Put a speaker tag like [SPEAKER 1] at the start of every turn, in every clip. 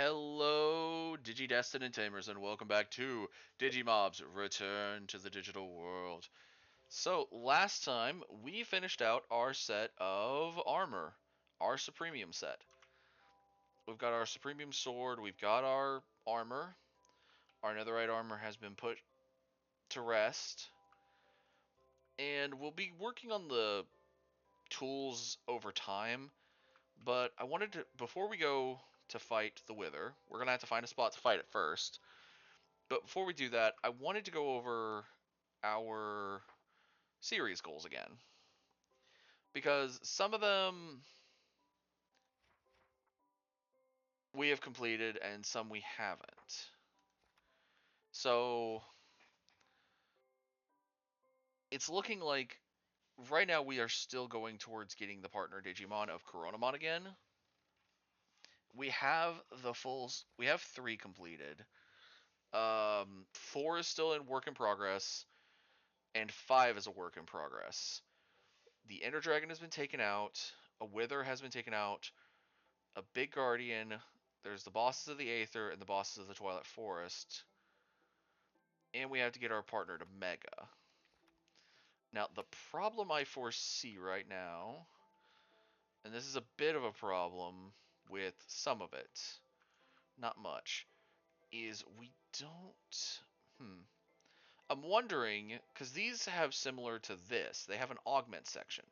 [SPEAKER 1] Hello, Digi-destined and Tamers, and welcome back to Digimobs Return to the Digital World. So, last time, we finished out our set of armor, our Supremium set. We've got our Supremium sword, we've got our armor. Our netherite armor has been put to rest. And we'll be working on the tools over time. But I wanted to, before we go to fight the Wither, we're going to have to find a spot to fight it first. But before we do that, I wanted to go over our series goals again. Because some of them we have completed and some we haven't. So it's looking like right now we are still going towards getting the partner Digimon of Coronamon again. We have we have 3 completed. 4 is still in work in progress, and 5 is a work in progress. The Ender Dragon has been taken out, a Wither has been taken out, a Big Guardian, there's the bosses of the Aether and the bosses of the Twilight Forest, and we have to get our partner to Mega. Now, the problem I foresee right now, and this is a bit of a problem with some of it, not much, is we don't... I'm wondering, because these have similar to this, they have an augment section.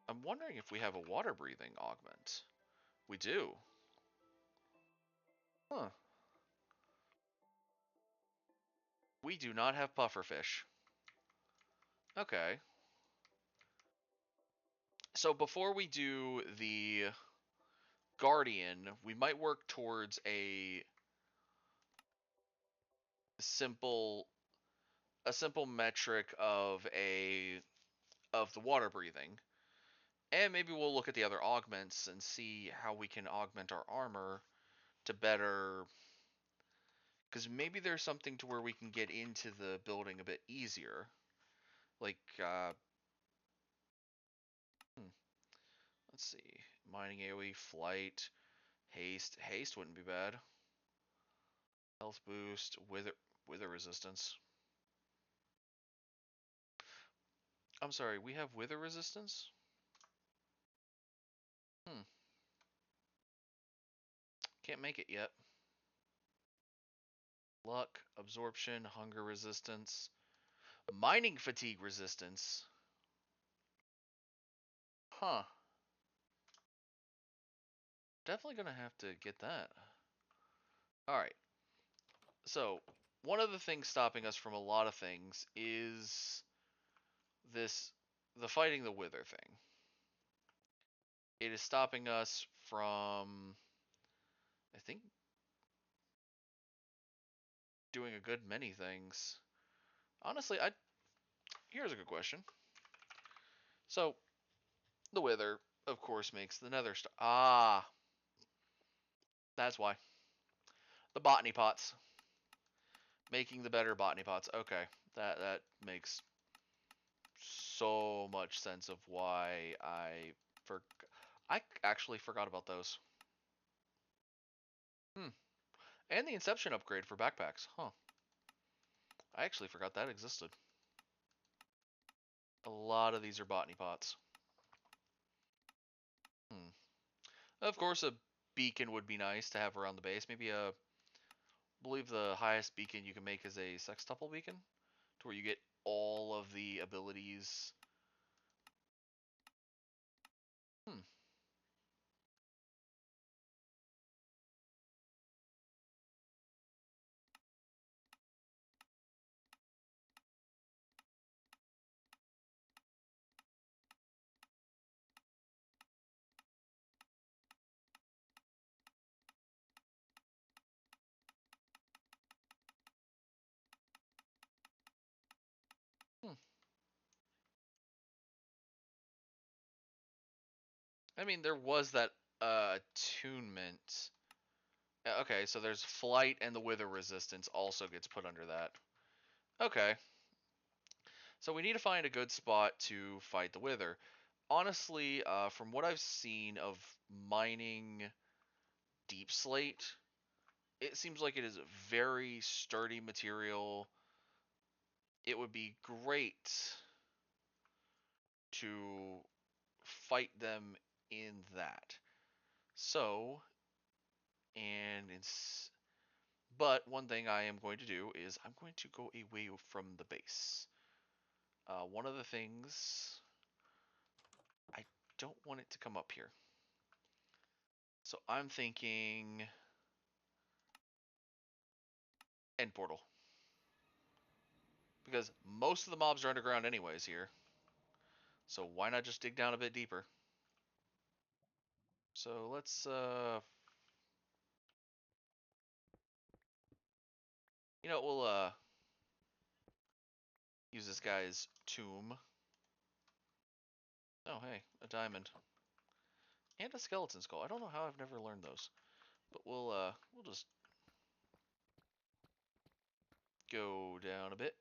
[SPEAKER 1] I'm wondering if we have a water breathing augment. We do. Huh. We do not have pufferfish. Okay. So before we do the Guardian, we might work towards a simple metric of the water breathing. And maybe we'll look at the other augments and see how we can augment our armor to better, because maybe there's something to where we can get into the building a bit easier. Like, let's see, mining AoE, flight, haste. Haste wouldn't be bad. Health boost, wither resistance. I'm sorry, we have wither resistance? Can't make it yet. Luck, absorption, hunger resistance, mining fatigue resistance. Huh. Definitely gonna have to get that. Alright. So, one of the things stopping us from a lot of things is the fighting the wither thing. It is stopping us from, I think, doing a good many things. Honestly, here's a good question. So, the wither, of course, makes the nether star. Ah, that's why. The botany pots. Making the better botany pots. Okay, that makes so much sense of why I actually forgot about those. And the Inception upgrade for backpacks. Huh. I actually forgot that existed. A lot of these are botany pots. Of course, a beacon would be nice to have around the base. Maybe I believe the highest beacon you can make is a sextuple beacon, to where you get all of the abilities. I mean, there was that attunement. Okay, so there's flight and the wither resistance also gets put under that. Okay. So we need to find a good spot to fight the wither. Honestly, from what I've seen of mining deep slate, it seems like it is a very sturdy material. It would be great to fight them in that. So, and it's but one thing I am going to do is I'm going to go away from the base. One of the things I don't want it to come up here. So I'm thinking end portal. Because most of the mobs are underground anyways here. So why not just dig down a bit deeper? So let's we'll use this guy's tomb. Oh hey, a diamond. And a skeleton skull. I don't know how I've never learned those. But we'll just go down a bit.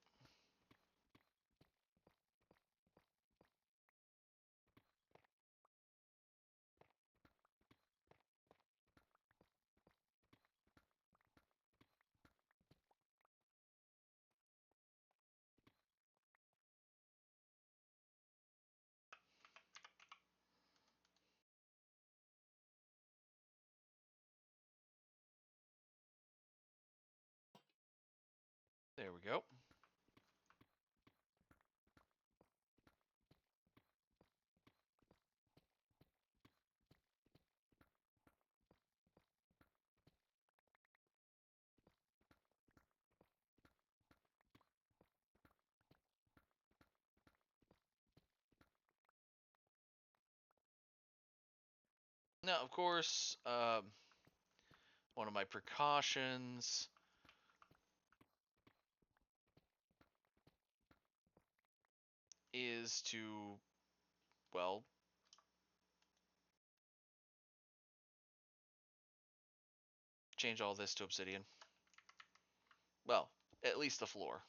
[SPEAKER 1] There we go. Now, of course, one of my precautions is to, well, change all this to obsidian. Well, at least the floor.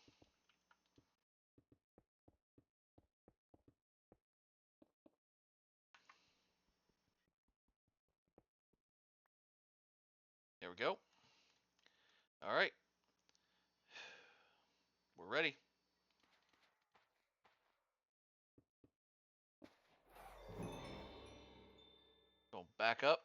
[SPEAKER 1] There we go. All right. We're ready. Go back up.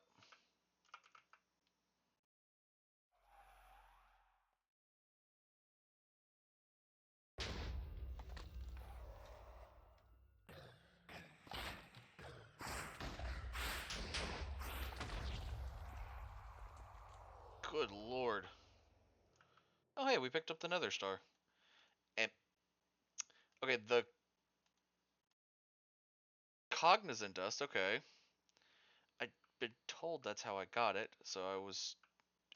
[SPEAKER 1] Good lord. Oh, hey, we picked up the nether star. And, okay, the cognizant dust, okay. I'd been told that's how I got it, so I was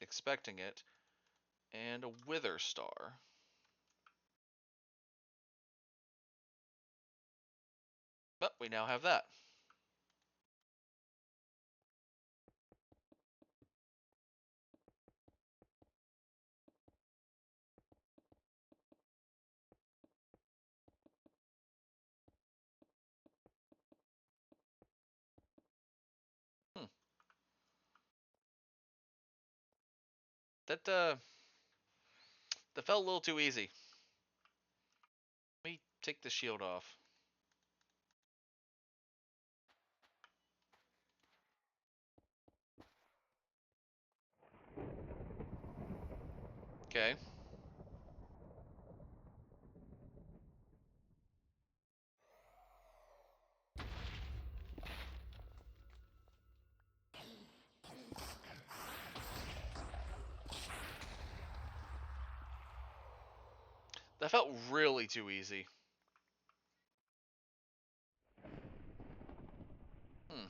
[SPEAKER 1] expecting it. And a wither star. But we now have that. Hmm. That felt a little too easy. Let me take the shield off. Okay. That felt really too easy. Hmm.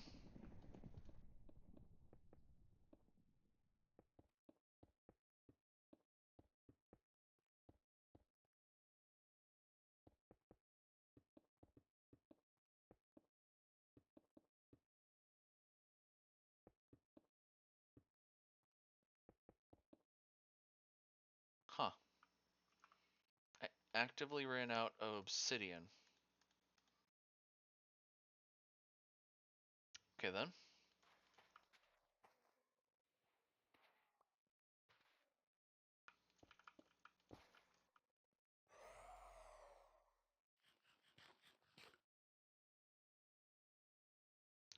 [SPEAKER 1] Huh. I actively ran out of obsidian. Okay then.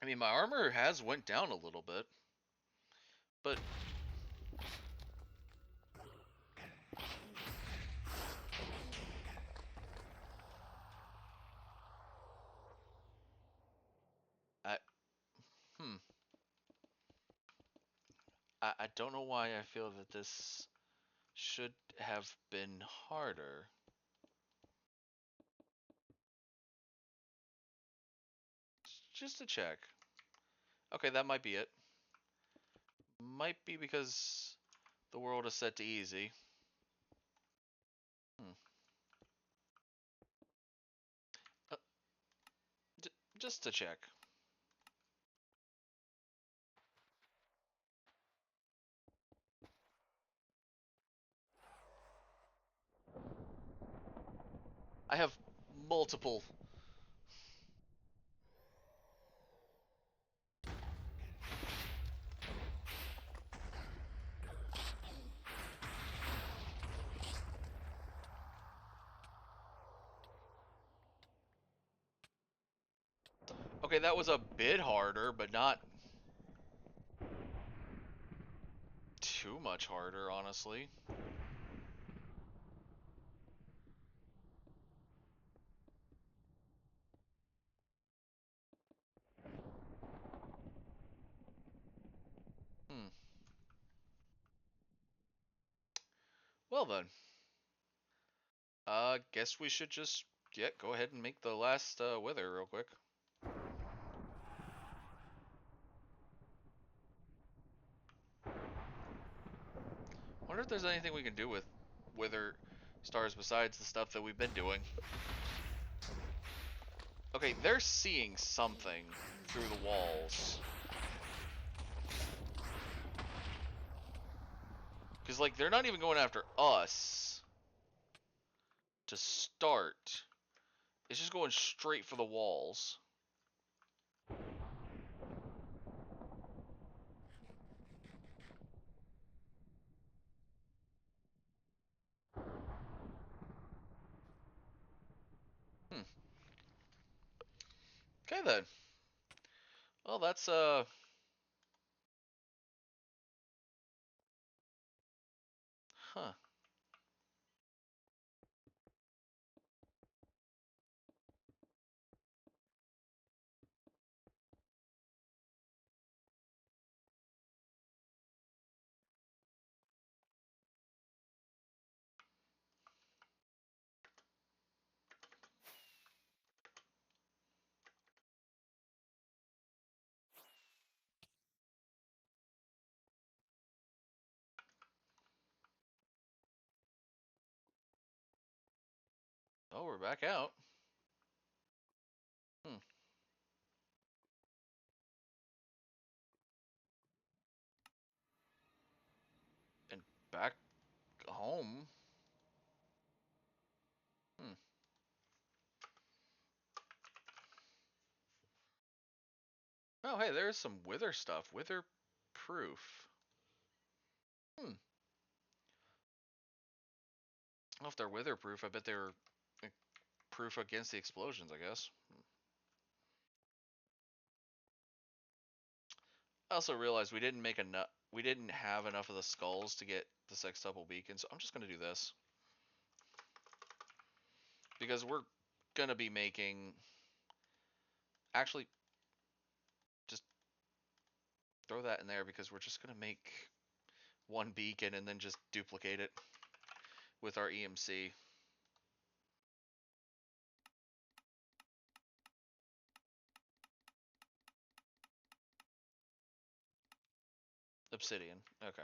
[SPEAKER 1] I mean, my armor has went down a little bit, but I hmm I don't know why I feel that this should have been harder. Just to check. Okay, that might be it. Might be because the world is set to easy. Hmm. Uh, just to check. I have multiple. Okay, that was a bit harder, but not too much harder, honestly. Hmm. Well then, guess we should just go ahead and make the last wither real quick. Wonder if there's anything we can do with wither stars besides the stuff that we've been doing. Okay, they're seeing something through the walls. Because, like, they're not even going after us to start. It's just going straight for the walls. Hmm. Okay, then. Well, that's, huh. Oh, we're back out. Hmm. And back home. Hmm. Oh, hey, there's some wither stuff. Wither proof. Hmm. Well, if they're wither proof, I bet they're proof against the explosions, I guess. I also realized we didn't make enough. We didn't have enough of the skulls to get the sextuple beacon, so I'm just gonna do this because we're gonna be making. Actually, just throw that in there because we're just gonna make one beacon and then just duplicate it with our EMC. Obsidian. Okay.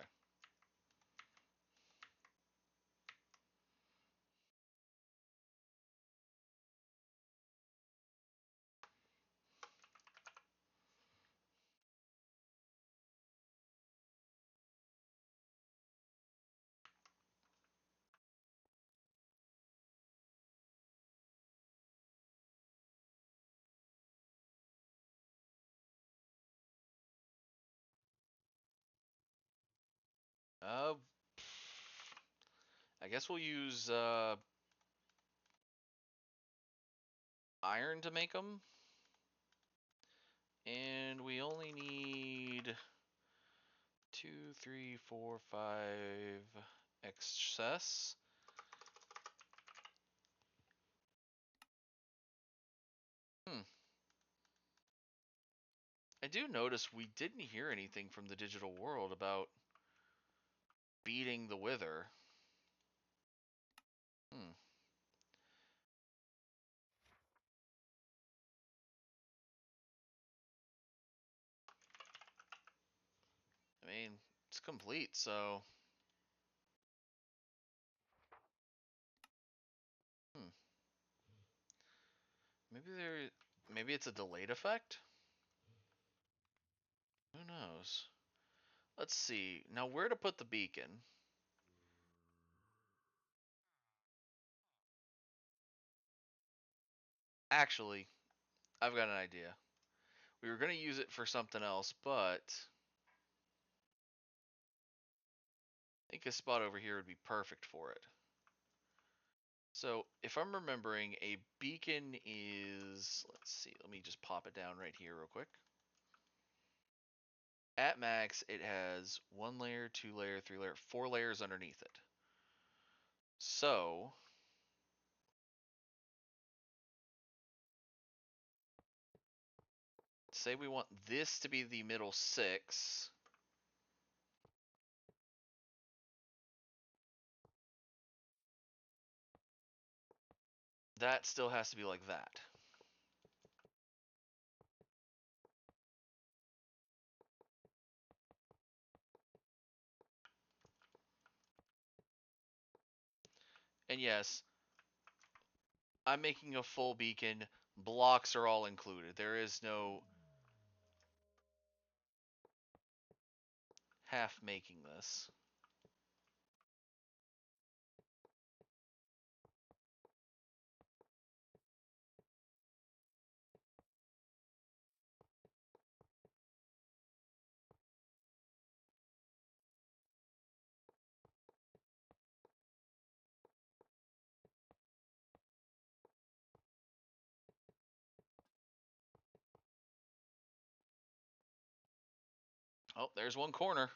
[SPEAKER 1] Uh, I guess we'll use iron to make them, And we only need 2, 3, 4, 5 excess. I do notice we didn't hear anything from the digital world about beating the Wither. Hmm. I mean, it's complete, so... Hmm. Maybe it's a delayed effect? Who knows? Let's see. Now, where to put the beacon? Actually, I've got an idea. We were going to use it for something else, but I think a spot over here would be perfect for it. So, if I'm remembering, a beacon is... Let's see. Let me just pop it down right here real quick. At max, it has 1 layer, 2 layer, 3 layer, 4 layers underneath it. So, say we want this to be the middle 6. That still has to be like that. And yes, I'm making a full beacon. Blocks are all included. There is no half making this. Oh, there's one corner.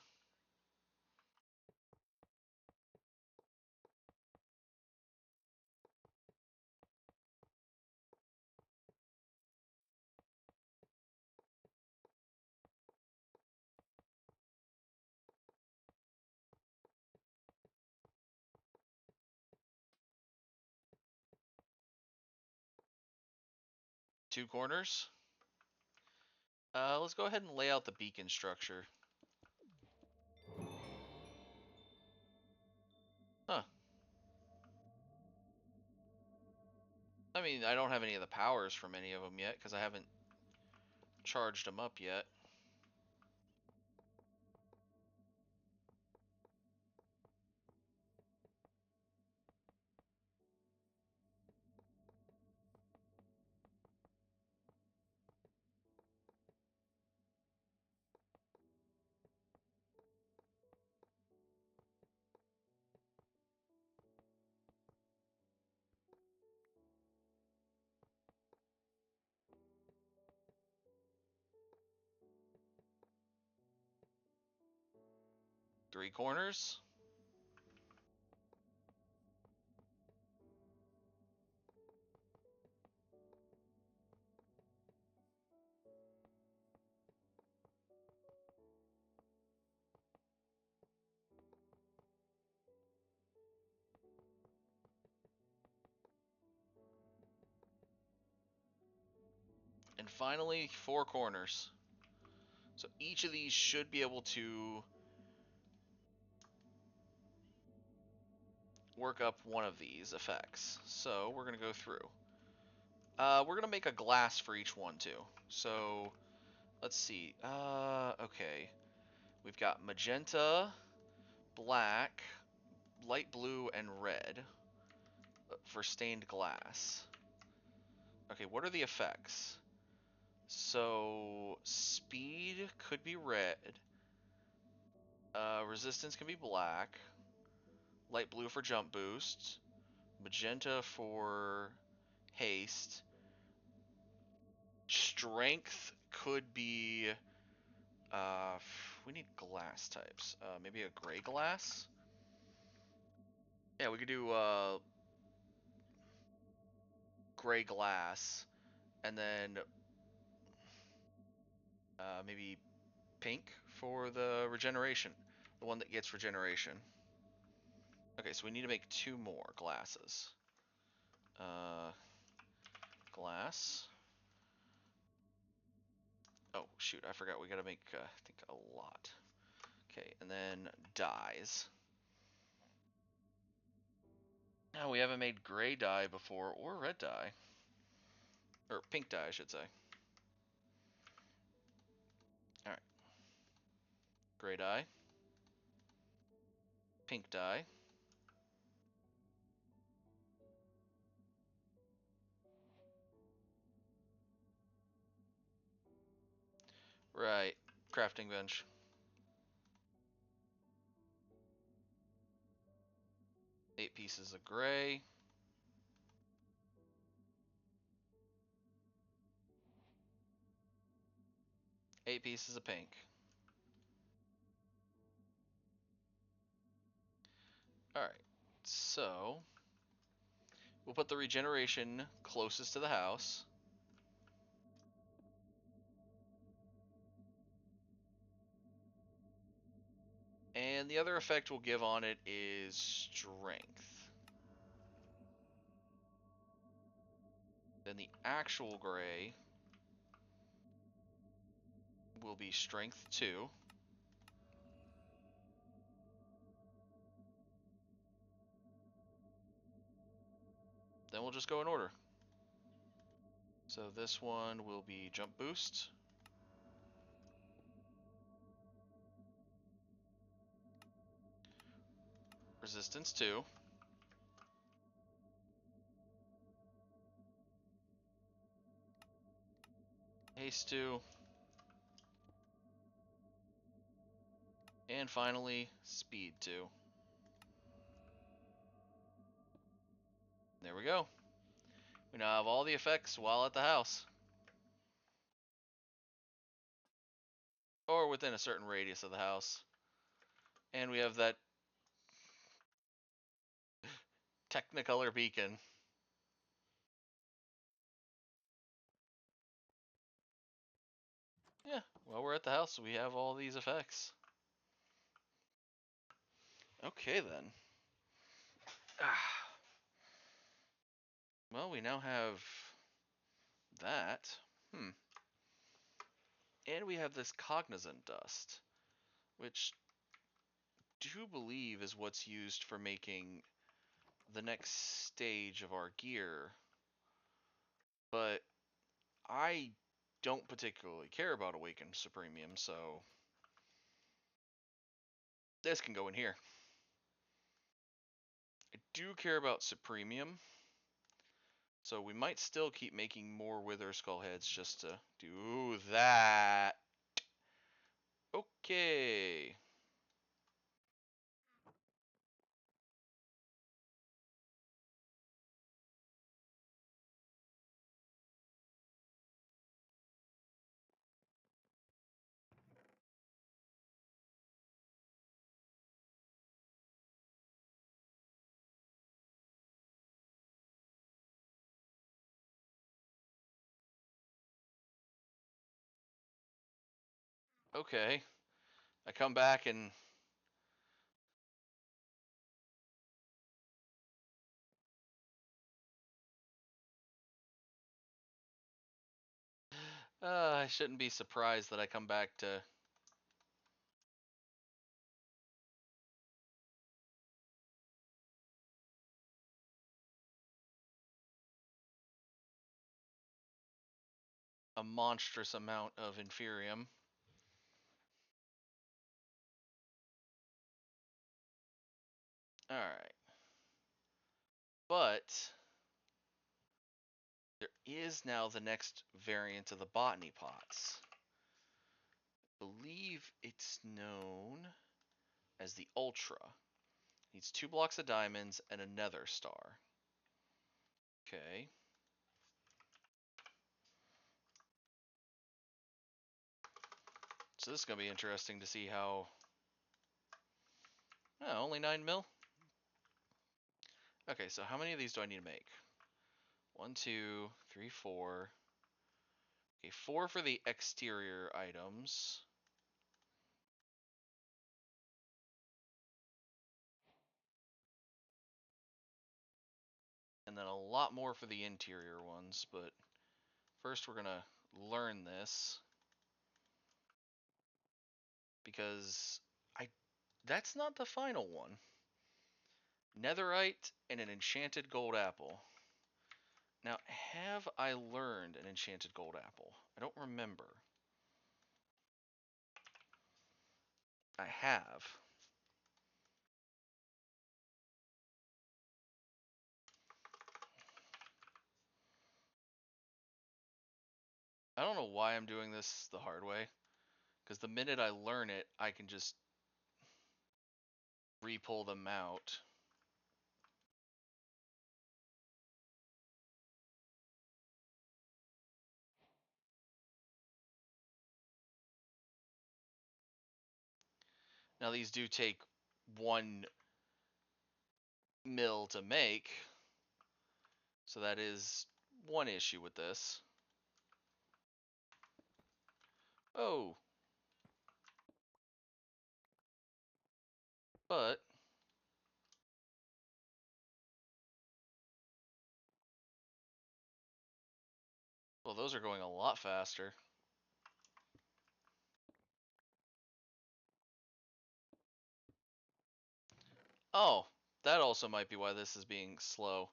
[SPEAKER 1] Two corners. Let's go ahead and lay out the beacon structure. Huh. I mean, I don't have any of the powers from any of them yet because I haven't charged them up yet. Three corners. And finally, four corners. So each of these should be able to work up one of these effects. So we're going to go through. We're going to make a glass for each one too. So let's see. Okay. We've got magenta, black, light blue, and red for stained glass. Okay, what are the effects? So speed could be red. Resistance can be black. Light blue for jump boost. Magenta for haste. Strength could be, we need glass types. Maybe a gray glass? Yeah, we could do, gray glass, and then, maybe pink for the regeneration. The one that gets regeneration. Okay, so we need to make 2 more glasses. Glass. Oh, shoot, I forgot. We gotta make, I think, a lot. Okay, and then dyes. Now, we haven't made gray dye before, or red dye. Or pink dye, I should say. Alright. Gray dye. Pink dye. Right. Crafting bench. Eight pieces of gray. Eight pieces of pink. Alright. So, we'll put the regeneration closest to the house. And the other effect we'll give on it is strength. Then the actual gray will be strength 2. Then we'll just go in order. So this one will be jump boost. Resistance 2. Haste 2. And finally, speed 2. There we go. We now have all the effects while at the house. Or within a certain radius of the house. And we have that Technicolor beacon. Yeah, while we're at the house, we have all these effects. Okay, then. Well, we now have that. And we have this cognizant dust, which do believe is what's used for making the next stage of our gear. But I don't particularly care about Awakened Supremium, so this can go in here. I do care about Supremium, so we might still keep making more Wither Skull heads just to do that. Okay. Okay. I come back and I shouldn't be surprised that I come back to a monstrous amount of Inferium. Alright. But there is now the next variant of the botany pots. I believe it's known as the Ultra. Needs 2 blocks of diamonds and a nether star. Okay. So this is going to be interesting to see how... Oh, only 9 mil? Okay, so how many of these do I need to make? 1, 2, 3, 4. Okay, 4 for the exterior items. And then a lot more for the interior ones, but first we're going to learn this. Because that's not the final one. Netherite and an enchanted gold apple. Now, have I learned an enchanted gold apple? I don't remember. I have. I don't know why I'm doing this the hard way. Because the minute I learn it, I can just re-pull them out. Now, these do take 1 mil to make. So that is one issue with this. Oh. But well, those are going a lot faster. Oh, that also might be why this is being slow.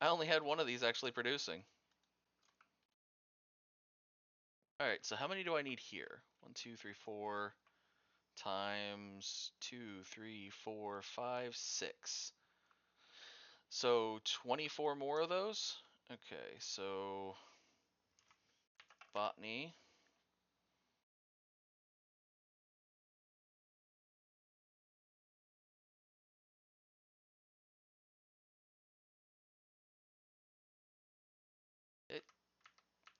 [SPEAKER 1] I only had one of these actually producing. Alright, so how many do I need here? 1, 2, 3, 4 times 2, 3, 4, 5, 6. So 24 more of those? Okay, so botany.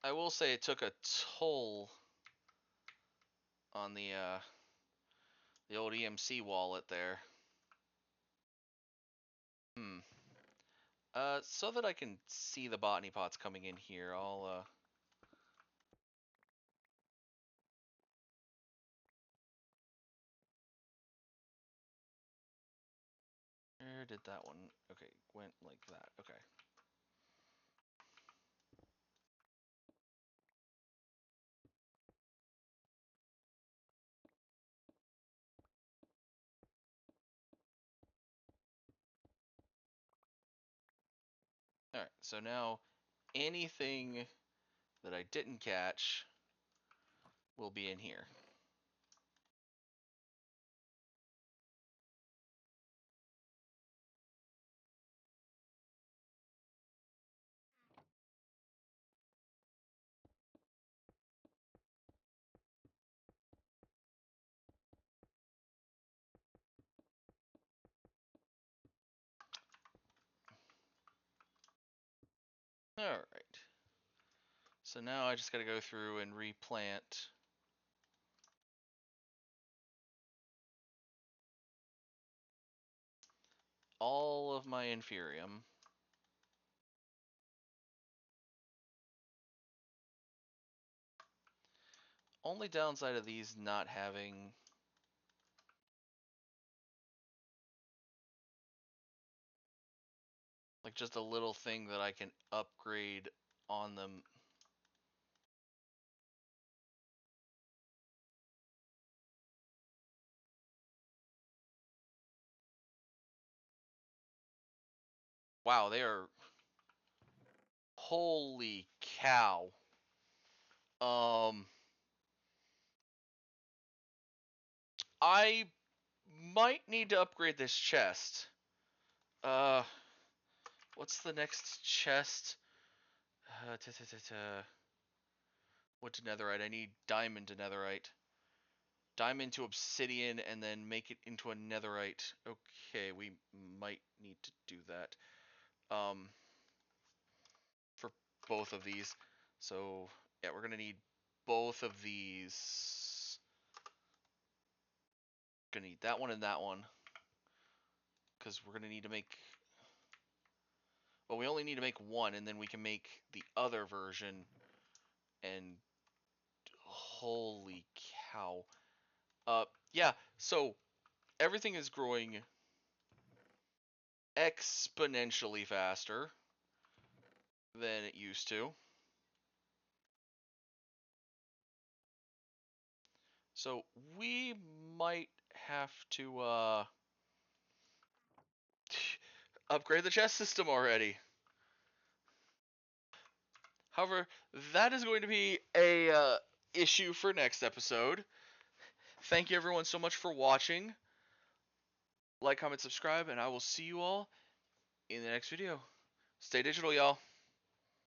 [SPEAKER 1] I will say it took a toll on the old EMC wallet there. So that I can see the botany pots coming in here, I'll where did that one? Okay, went like that. Okay. Alright, so now anything that I didn't catch will be in here. Alright. So now I just gotta go through and replant all of my Inferium. Only downside of these not having like just a little thing that I can upgrade on them. Wow, they are... Holy cow. I might need to upgrade this chest. What's the next chest? What's netherite? I need diamond to netherite. Diamond to obsidian and then make it into a netherite. Okay, we might need to do that. For both of these. So, yeah, we're going to need both of these. gonna need that one and that one. Because we're gonna need to make... Well, we only need to make one, and then we can make the other version. And... Holy cow. Yeah, so... Everything is growing... exponentially faster than it used to. So we might have to upgrade the chest system already. However, that is going to be a issue for next episode. Thank you everyone so much for watching. Like, comment, subscribe, and I will see you all in the next video. Stay digital, y'all.